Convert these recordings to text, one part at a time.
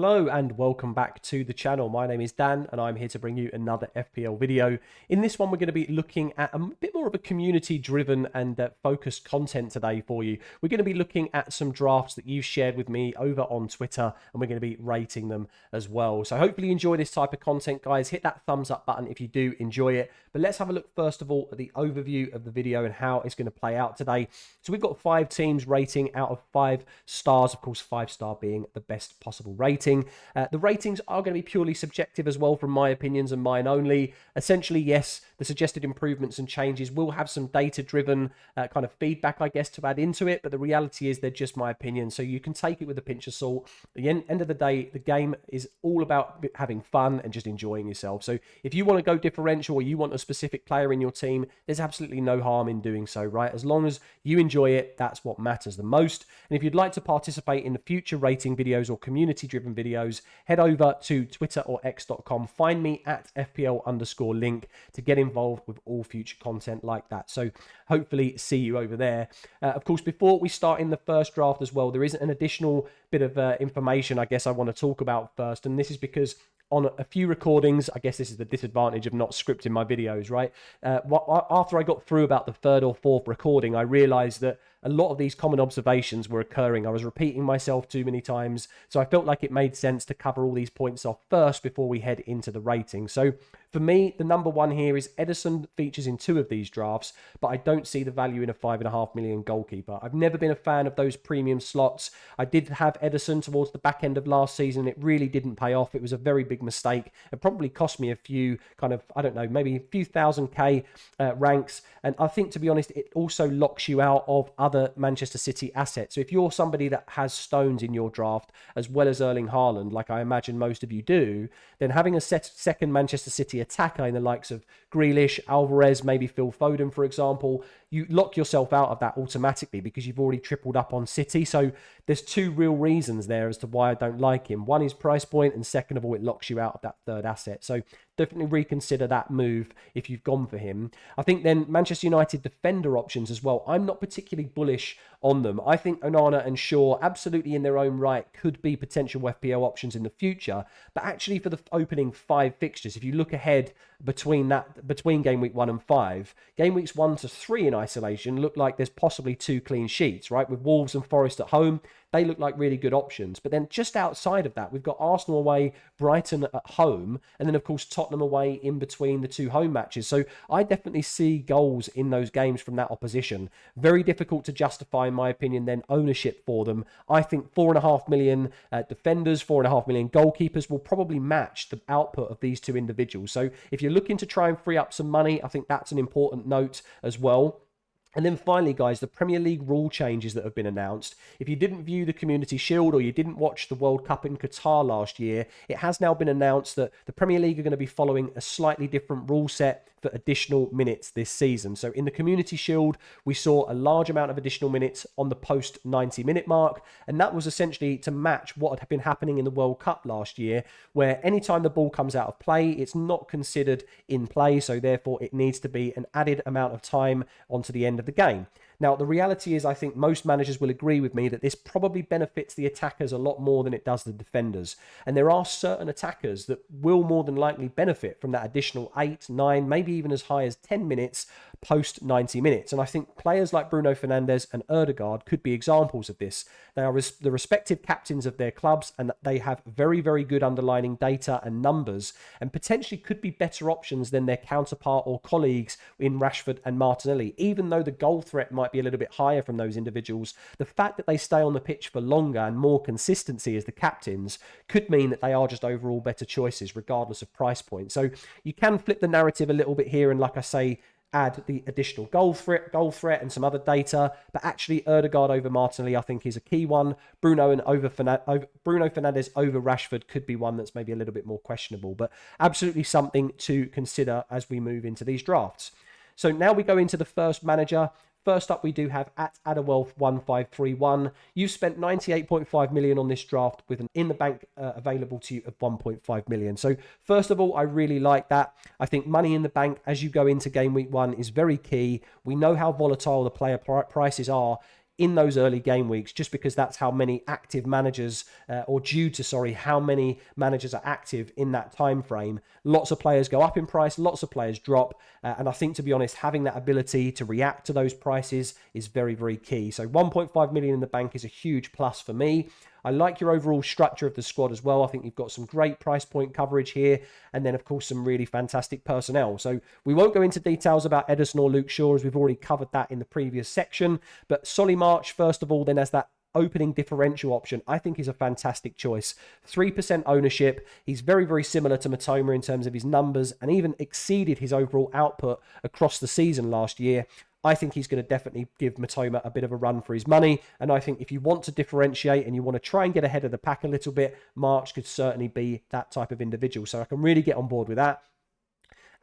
Hello and welcome back to the channel. My name is Dan and I'm here to bring you another FPL video. In this one, we're going to be looking at a bit more of a community driven and focused content today for you. We're going to be looking at some drafts that you've shared with me over on Twitter and we're going to be rating them as well. So hopefully you enjoy this type of content, guys. Hit that thumbs up button if you do enjoy it. But let's have a look first of all at the overview of the video and how it's going to play out today. So we've got 5 teams rating out of 5 stars. Of course, 5-star being the best possible rating. The ratings are going to be purely subjective as well from my opinions and mine only. Essentially, yes, the suggested improvements and changes will have some data-driven kind of feedback, I guess, to add into it. But the reality is they're just my opinion. So you can take it with a pinch of salt. At the end of the day, the game is all about having fun and just enjoying yourself. So if you want to go differential or you want a specific player in your team, there's absolutely no harm in doing so, right? As long as you enjoy it, that's what matters the most. And if you'd like to participate in the future rating videos or community-driven videos, head over to Twitter or X.com. Find me at FPL_link to get involved with all future content like that. So hopefully see you over there. Of course, before we start in the first draft as well, there is an additional bit of information I guess I want to talk about first. And this is because on a few recordings, I guess this is the disadvantage of not scripting my videos, right? After I got through about the 3rd or 4th recording, I realized that a lot of these common observations were occurring. I was repeating myself too many times, so I felt like it made sense to cover all these points off first before we head into the rating. So for me, the number one here is Ederson features in 2 of these drafts, but I don't see the value in a 5.5 million goalkeeper. I've never been a fan of those premium slots. I did have Ederson towards the back end of last season. It really didn't pay off. It was a very big mistake. It probably cost me a few kind of, I don't know, maybe a few thousand K ranks. And I think, to be honest, it also locks you out of other Manchester City assets. So if you're somebody that has Stones in your draft, as well as Erling Haaland, like I imagine most of you do, then having a second Manchester City attacker in the likes of Grealish, Alvarez, maybe Phil Foden, for example, you lock yourself out of that automatically because you've already tripled up on City. So there's 2 real reasons there as to why I don't like him. One is price point, and second of all, it locks you out of that 3rd asset. So definitely reconsider that move if you've gone for him. I think then Manchester United defender options as well, I'm not particularly bullish on them. I think Onana and Shaw, absolutely in their own right, could be potential FPL options in the future. But actually for the opening 5 fixtures, if you look ahead between game week 1 and 5, game weeks 1 to 3 in isolation look like there's possibly 2 clean sheets, right? With Wolves and Forest at home, they look like really good options. But then just outside of that, we've got Arsenal away, Brighton at home, and then of course Tottenham away in between the 2 home matches. So I definitely see goals in those games from that opposition. Very difficult to justify, in my opinion, then ownership for them. I think 4.5 million defenders, 4.5 million goalkeepers will probably match the output of these 2 individuals. So if you're looking to try and free up some money, I think that's an important note as well. And then finally, guys, the Premier League rule changes that have been announced. If you didn't view the Community Shield or you didn't watch the World Cup in Qatar last year, it has now been announced that the Premier League are going to be following a slightly different rule set for additional minutes this season. So in the Community Shield, we saw a large amount of additional minutes on the post 90-minute mark, and that was essentially to match what had been happening in the World Cup last year, where anytime the ball comes out of play, it's not considered in play, so therefore it needs to be an added amount of time onto the end of the game. Now, the reality is I think most managers will agree with me that this probably benefits the attackers a lot more than it does the defenders. And there are certain attackers that will more than likely benefit from that additional 8, 9, maybe even as high as 10 minutes post 90 minutes. And I think players like Bruno Fernandes and Ødegaard could be examples of this. They are the respective captains of their clubs and they have very, very good underlying data and numbers and potentially could be better options than their counterpart or colleagues in Rashford and Martinelli. Even though the goal threat might be a little bit higher from those individuals, the fact that they stay on the pitch for longer and more consistency as the captains could mean that they are just overall better choices regardless of price point. So you can flip the narrative a little bit here and, like I say, add the additional goal threat and some other data, but actually Ødegaard over Martinelli I think is a key one. Bruno Fernandes over Rashford could be one that's maybe a little bit more questionable, but absolutely something to consider as we move into these drafts. So now we go into the first manager. First up, we do have at Adderwealth1531. You've spent 98.5 million on this draft with an in the bank available to you of 1.5 million. So first of all, I really like that. I think money in the bank as you go into game week 1 is very key. We know how volatile the player prices are. in those early game weeks, just because that's how many active managers, how many managers are active in that time frame. Lots of players go up in price, lots of players drop, and I think, to be honest, having that ability to react to those prices is very, very key. So 1.5 million in the bank is a huge plus for me. I like your overall structure of the squad as well. I think you've got some great price point coverage here, and then, of course, some really fantastic personnel. So we won't go into details about Ederson or Luke Shaw, as we've already covered that in the previous section. But Solly March, first of all, then as that opening differential option, I think is a fantastic choice. 3% ownership. He's very, very similar to Matoma in terms of his numbers, and even exceeded his overall output across the season last year. I think he's going to definitely give Matoma a bit of a run for his money. And I think if you want to differentiate and you want to try and get ahead of the pack a little bit, March could certainly be that type of individual. So I can really get on board with that.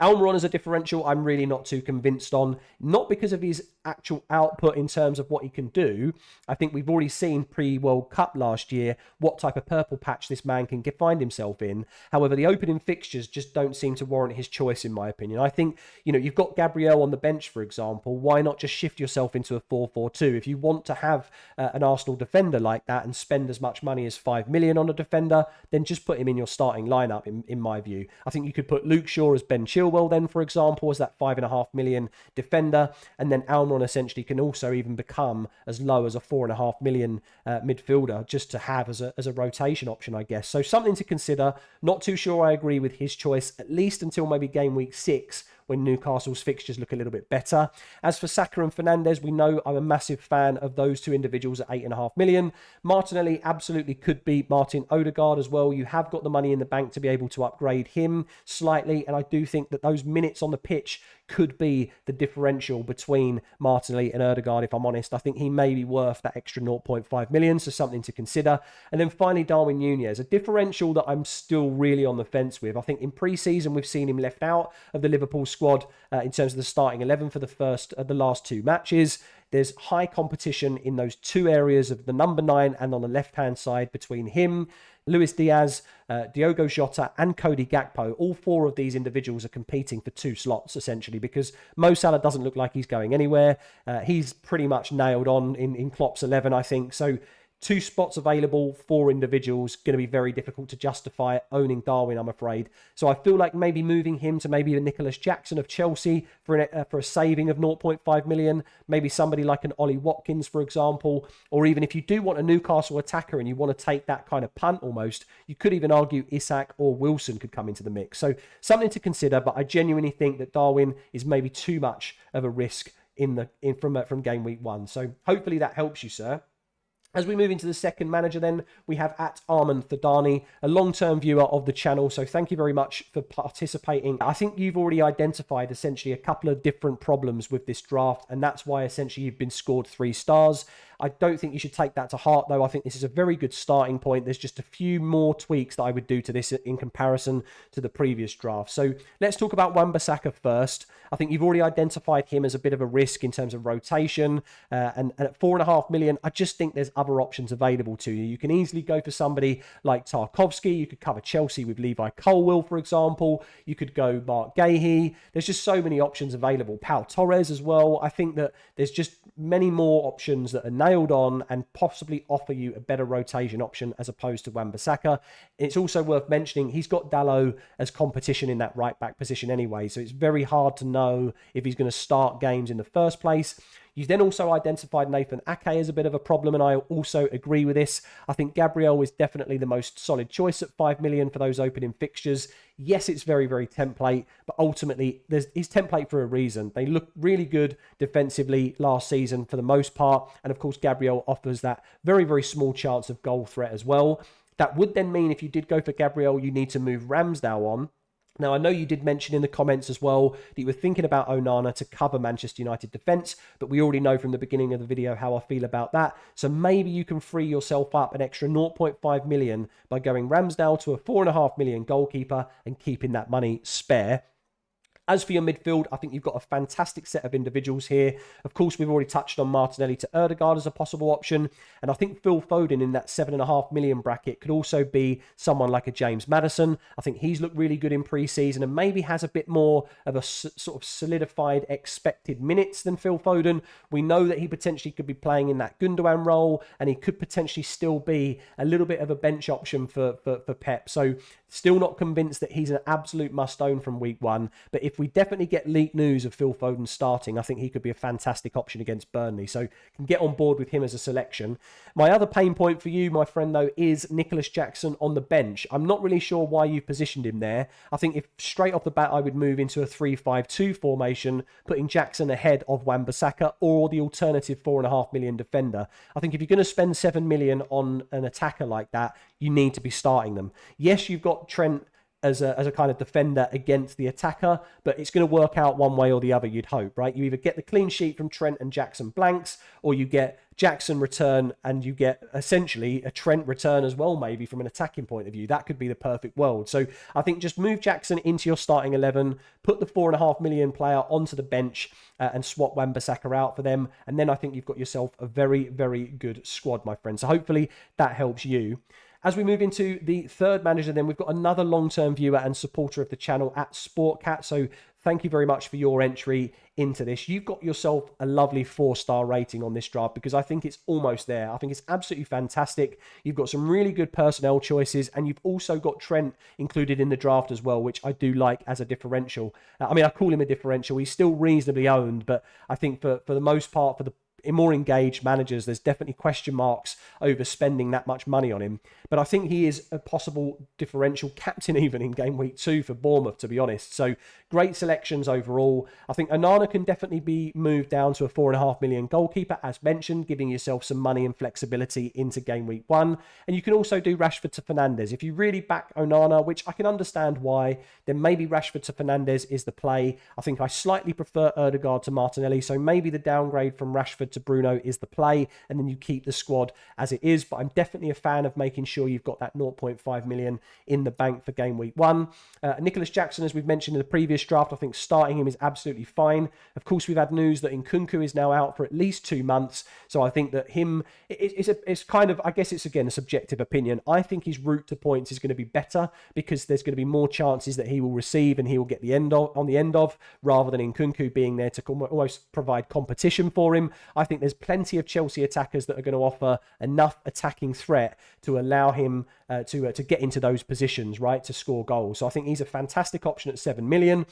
Almiron as a differential, I'm really not too convinced on, not because of his actual output in terms of what he can do. I think we've already seen pre-World Cup last year what type of purple patch this man can find himself in. However, the opening fixtures just don't seem to warrant his choice, in my opinion. I think, you've got Gabriel on the bench, for example. Why not just shift yourself into a 4-4-2? If you want to have an Arsenal defender like that and spend as much money as 5 million on a defender, then just put him in your starting lineup, in my view. I think you could put Luke Shaw as Ben Chilwell then, for example, as that 5.5 million defender, and then Almiron essentially can also even become as low as a 4.5 million midfielder, just to have as a rotation option, I guess. So something to consider. Not too sure I agree with his choice, at least until maybe game week 6, when Newcastle's fixtures look a little bit better. As for Saka and Fernandes, we know I'm a massive fan of those two individuals at 8.5 million. Martinelli absolutely could beat Martin Odegaard as well. You have got the money in the bank to be able to upgrade him slightly, and I do think that those minutes on the pitch could be the differential between Martinelli and Odegaard, if I'm honest. I think he may be worth that extra 0.5 million, so something to consider. And then finally, Darwin Nunez, a differential that I'm still really on the fence with. I think in pre-season, we've seen him left out of the Liverpool squad in terms of the starting 11 for the last 2 matches. There's high competition in those 2 areas of the number 9 and on the left-hand side between him, Luis Diaz, Diogo Jota and Cody Gakpo. All 4 of these individuals are competing for 2 slots, essentially, because Mo Salah doesn't look like he's going anywhere. He's pretty much nailed on in Klopp's 11, I think. So 2 spots available, 4 individuals, going to be very difficult to justify owning Darwin, I'm afraid. So I feel like maybe moving him to maybe a Nicholas Jackson of Chelsea for a saving of 0.5 million, maybe somebody like an Ollie Watkins, for example, or even if you do want a Newcastle attacker and you want to take that kind of punt almost, you could even argue Isak or Wilson could come into the mix. So something to consider, but I genuinely think that Darwin is maybe too much of a risk from game week 1. So hopefully that helps you, sir. As we move into the second manager then, we have at Armand Thadani, a long-term viewer of the channel, so thank you very much for participating. I think you've already identified essentially a couple of different problems with this draft, and that's why essentially you've been scored 3 stars. I don't think you should take that to heart, though. I think this is a very good starting point. There's just a few more tweaks that I would do to this in comparison to the previous draft. So let's talk about Wan-Bissaka first. I think you've already identified him as a bit of a risk in terms of rotation. And at 4.5 million, I just think there's other options available to you. You can easily go for somebody like Tarkowski. You could cover Chelsea with Levi Colwill, for example. You could go Mark Gahey. There's just so many options available. Pau Torres as well. I think that there's just many more options that are nailed on and possibly offer you a better rotation option as opposed to Wan-Bissaka. It's also worth mentioning he's got Dalot as competition in that right back position anyway, so it's very hard to know if he's going to start games in the first place. You then also identified Nathan Ake as a bit of a problem, and I also agree with this. I think Gabriel is definitely the most solid choice at 5 million for those opening fixtures. Yes, it's very, very template, but ultimately, he's template for a reason. They look really good defensively last season for the most part, and of course, Gabriel offers that very, very small chance of goal threat as well. That would then mean if you did go for Gabriel, you need to move Ramsdale on. Now, I know you did mention in the comments as well that you were thinking about Onana to cover Manchester United defence, but we already know from the beginning of the video how I feel about that. So maybe you can free yourself up an extra 0.5 million by going Ramsdale to a 4.5 million goalkeeper and keeping that money spare. As for your midfield, I think you've got a fantastic set of individuals here. Of course, we've already touched on Martinelli to Ødegaard as a possible option. And I think Phil Foden in that 7.5 million bracket could also be someone like a James Maddison. I think he's looked really good in pre-season and maybe has a bit more of a sort of solidified expected minutes than Phil Foden. We know that he potentially could be playing in that Gundogan role, and he could potentially still be a little bit of a bench option for Pep. So still not convinced that he's an absolute must-own from week one. But if we definitely get leaked news of Phil Foden starting, I think he could be a fantastic option against Burnley. So can get on board with him as a selection. My other pain point for you, my friend, though, is Nicholas Jackson on the bench. I'm not really sure why you positioned him there. I think if straight off the bat I would move into a 3-5-2 formation, putting Jackson ahead of Wan-Bissaka or the alternative 4.5 million defender. I think if you're going to spend 7 million on an attacker like that, you need to be starting them. Yes, you've got Trent as a kind of defender against the attacker, but it's going to work out one way or the other, you'd hope, right? You either get the clean sheet from Trent and Jackson blanks, or you get Jackson return and you get essentially a Trent return as well, maybe from an attacking point of view. That could be the perfect world. So I think just move Jackson into your starting 11, put the 4.5 million player onto the bench and swap Wan-Bissaka out for them. And then I think you've got yourself a very, very good squad, my friend. So hopefully that helps you. As we move into the third manager, then we've got another long-term viewer and supporter of the channel at Sportcat. So thank you very much for your entry into this. You've got yourself a lovely 4-star rating on this draft because I think it's almost there. I think it's absolutely fantastic. You've got some really good personnel choices, and you've also got Trent included in the draft as well, which I do like as a differential. I mean, I call him a differential. He's still reasonably owned, but I think for the most part, for the more engaged managers, there's definitely question marks over spending that much money on him. But I think he is a possible differential captain even in game week 2 for Bournemouth, to be honest. So great selections overall. I think Onana can definitely be moved down to a 4.5 million goalkeeper, as mentioned, giving yourself some money and flexibility into game week 1. And you can also do Rashford to Fernandes. If you really back Onana, which I can understand why, then maybe Rashford to Fernandes is the play. I think I slightly prefer Ødegaard to Martinelli, so maybe the downgrade from Rashford to Bruno is the play, and then you keep the squad as it is. But I'm definitely a fan of making sure you've got that 0.5 million in the bank for game week 1. Nicholas Jackson, as we've mentioned in the previous draft, I think starting him is absolutely fine. Of course, we've had news that Nkunku is now out for at least 2 months, so I think that it's kind of, I guess it's again a subjective opinion. I think his route to points is going to be better because there's going to be more chances that he will receive and he will get the end of rather than Nkunku being there to almost provide competition for him. I think there's plenty of Chelsea attackers that are going to offer enough attacking threat to allow him to get into those positions, right, to score goals. So I think he's a fantastic option at 7 million.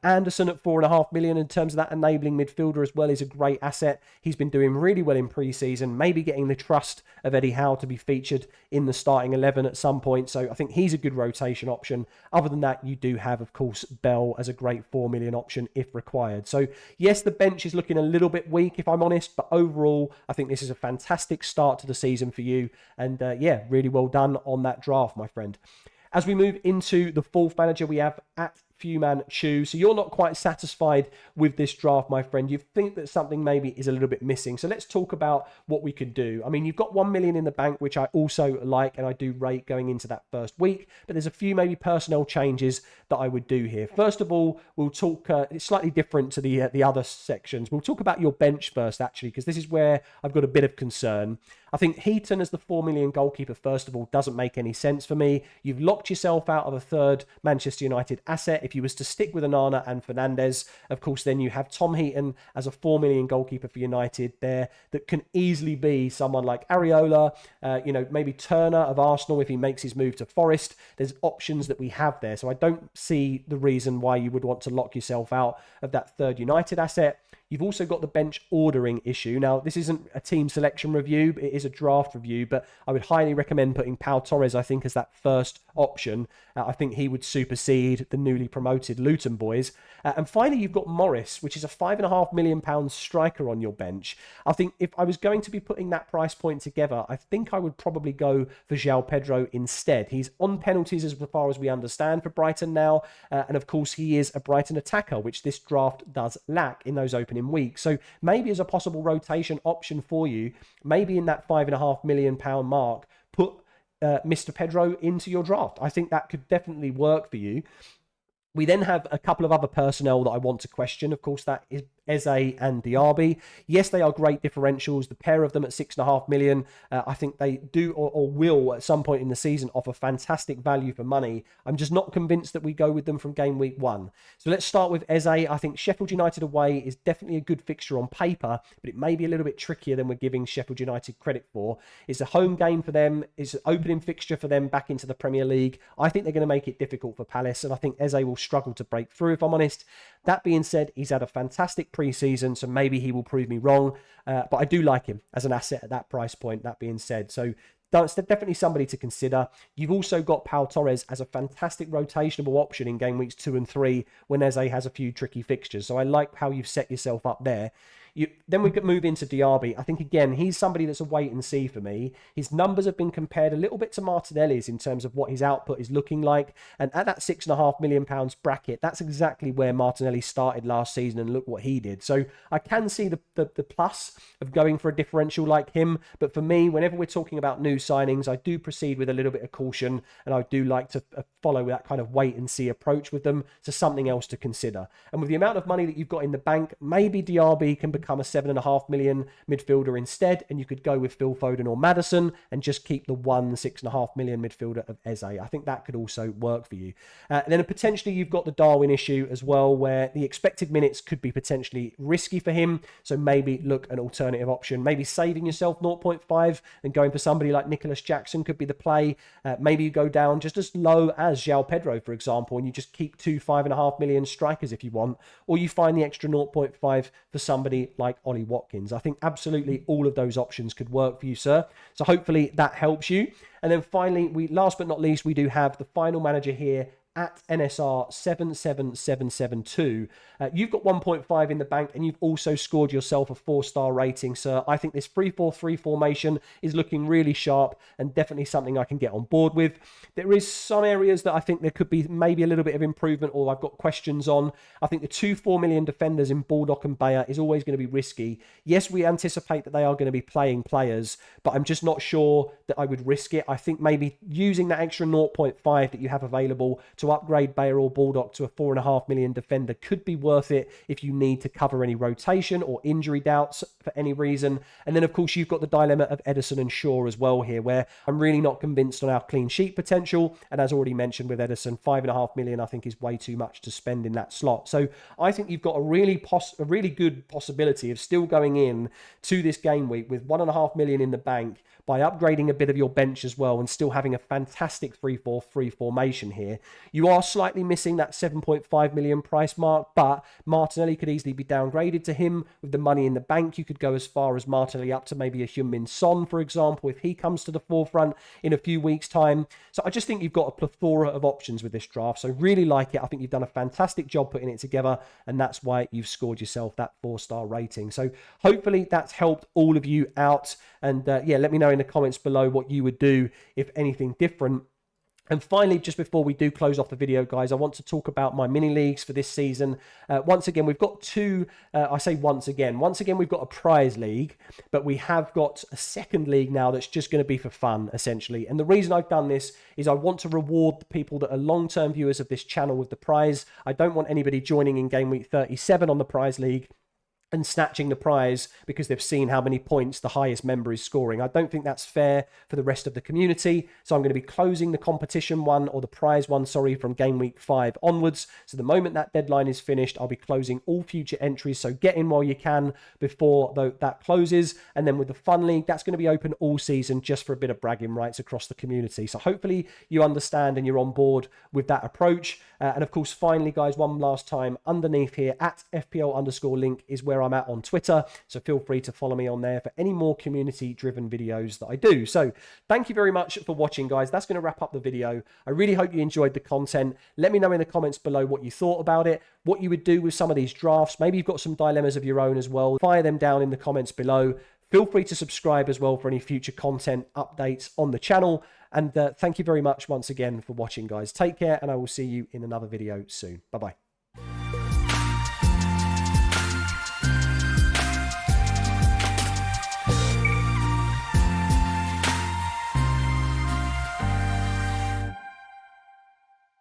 Anderson at 4.5 million in terms of that enabling midfielder as well is a great asset. He's been doing really well in pre-season, maybe getting the trust of Eddie Howe to be featured in the starting 11 at some point. So I think he's a good rotation option. Other than that, you do have, of course, Bell as a great 4 million option if required. So yes, the bench is looking a little bit weak, if I'm honest, but overall, I think this is a fantastic start to the season for you. And yeah, really well done on that draft, my friend. As we move into the fourth manager, we have at Manchu. So you're not quite satisfied with this draft, my friend. You think that something maybe is a little bit missing. So let's talk about what we could do. I mean, you've got 1 million in the bank, which I also like and I do rate going into that first week. But there's a few maybe personnel changes that I would do here. First of all, we'll talk, it's slightly different to the other sections. We'll talk about your bench first, actually, because this is where I've got a bit of concern. I think Heaton as the 4 million goalkeeper, first of all, doesn't make any sense for me. You've locked yourself out of a third Manchester United asset. If you was to stick with Onana and Fernandes, of course, then you have Tom Heaton as a 4 million goalkeeper for United there that can easily be someone like Areola, maybe Turner of Arsenal if he makes his move to Forest. There's options that we have there. So I don't see the reason why you would want to lock yourself out of that third United asset. You've also got the bench ordering issue. Now, this isn't a team selection review, it is a draft review, but I would highly recommend putting Pau Torres, I think, as that first option. I think he would supersede the newly promoted Luton boys. And finally, you've got Morris, which is a £5.5 million striker on your bench. I think if I was going to be putting that price point together, I think I would probably go for João Pedro instead. He's on penalties as far as we understand for Brighton now. And of course, he is a Brighton attacker, which this draft does lack in those opening weeks. So maybe as a possible rotation option for you, maybe in that £5.5 million mark, put Mr. Pedro into your draft. I think that could definitely work for you. We then have a couple of other personnel that I want to question. Of course, that is Eze and Diaby. Yes, they are great differentials. The pair of them at 6.5 million, I think they do or will at some point in the season offer fantastic value for money. I'm just not convinced that we go with them from game week 1. So let's start with Eze. I think Sheffield United away is definitely a good fixture on paper, but it may be a little bit trickier than we're giving Sheffield United credit for. It's a home game for them. It's an opening fixture for them back into the Premier League. I think they're going to make it difficult for Palace, and I think Eze will struggle to break through, if I'm honest. That being said, he's had a fantastic pre-season, so maybe he will prove me wrong. But I do like him as an asset at that price point, that being said. So that's definitely somebody to consider. You've also got Pau Torres as a fantastic rotationable option in game weeks 2 and 3 when Eze has a few tricky fixtures. So I like how you've set yourself up there. Then we could move into Diaby. I think, again, he's somebody that's a wait and see for me. His numbers have been compared a little bit to Martinelli's in terms of what his output is looking like. And at that £6.5 million bracket, that's exactly where Martinelli started last season, and look what he did. So I can see the plus of going for a differential like him. But for me, whenever we're talking about new signings, I do proceed with a little bit of caution, and I do like to follow that kind of wait and see approach with them to something else to consider. And with the amount of money that you've got in the bank, maybe Diaby can become a 7.5 million midfielder instead, and you could go with Phil Foden or Maddison and just keep the 6.5 million midfielder of Eze. I think that could also work for you. And then potentially you've got the Darwin issue as well, where the expected minutes could be potentially risky for him. So maybe look an alternative option, maybe saving yourself 0.5 and going for somebody like Nicholas Jackson could be the play. Maybe you go down just as low as João Pedro, for example, and you just keep 2 5.5 million strikers if you want, or you find the extra 0.5 for somebody like Ollie Watkins. I think absolutely all of those options could work for you, sir. So hopefully that helps you. And then finally, last but not least, we do have the final manager here at NSR 77772. You've got 1.5 in the bank, and you've also scored yourself a 4-star rating, sir. I think this 3-4-3 formation is looking really sharp and definitely something I can get on board with. There is some areas that I think there could be maybe a little bit of improvement, or I've got questions on. I think the 2-4 million defenders in Baldock and Bayer is always going to be risky. Yes, we anticipate that they are going to be playing players, but I'm just not sure that I would risk it. I think maybe using that extra 0.5 that you have available to upgrade Bayer or Baldock to a 4.5 million defender could be worth it if you need to cover any rotation or injury doubts for any reason. And then, of course, you've got the dilemma of Ederson and Shaw as well here, where I'm really not convinced on our clean sheet potential. And as already mentioned with Ederson, 5.5 million I think is way too much to spend in that slot. So I think you've got a really good possibility of still going in to this game week with 1.5 million in the bank by upgrading a bit of your bench as well and still having a fantastic 3-4-3 formation here. You are slightly missing that 7.5 million price mark, but Martinelli could easily be downgraded to him. With the money in the bank, you could go as far as Martinelli up to maybe a Heung-min Son, for example, if he comes to the forefront in a few weeks' time. So I just think you've got a plethora of options with this draft. So really like it. I think you've done a fantastic job putting it together, and that's why you've scored yourself that 4-star rating. So hopefully that's helped all of you out. And yeah, let me know in the comments below what you would do if anything different. And finally, just before we do close off the video, guys, I want to talk about my mini leagues for this season. Once again, we've got two, I say once again, we've got a prize league, but we have got a second league now that's just going to be for fun, essentially. And the reason I've done this is I want to reward the people that are long-term viewers of this channel with the prize. I don't want anybody joining in game week 37 on the prize league and snatching the prize because they've seen how many points the highest member is scoring. I don't think that's fair for the rest of the community. So I'm going to be closing the competition one, or the prize one, sorry, from game week 5 onwards. So the moment that deadline is finished, I'll be closing all future entries. So get in while you can before that closes. And then with the fun league, that's going to be open all season just for a bit of bragging rights across the community. So hopefully you understand and you're on board with that approach. And of course, finally, guys, one last time, underneath here at FPL_link is where I'm at on Twitter, so feel free to follow me on there for any more community driven videos that I do. So thank you very much for watching, guys. That's going to wrap up the video. I really hope you enjoyed the content. Let me know in the comments below what you thought about it, what you would do with some of these drafts. Maybe you've got some dilemmas of your own as well. Fire them down in the comments below. Feel free to subscribe as well for any future content updates on the channel. And thank you very much once again for watching, guys. Take care, and I will see you in another video soon. Bye-bye.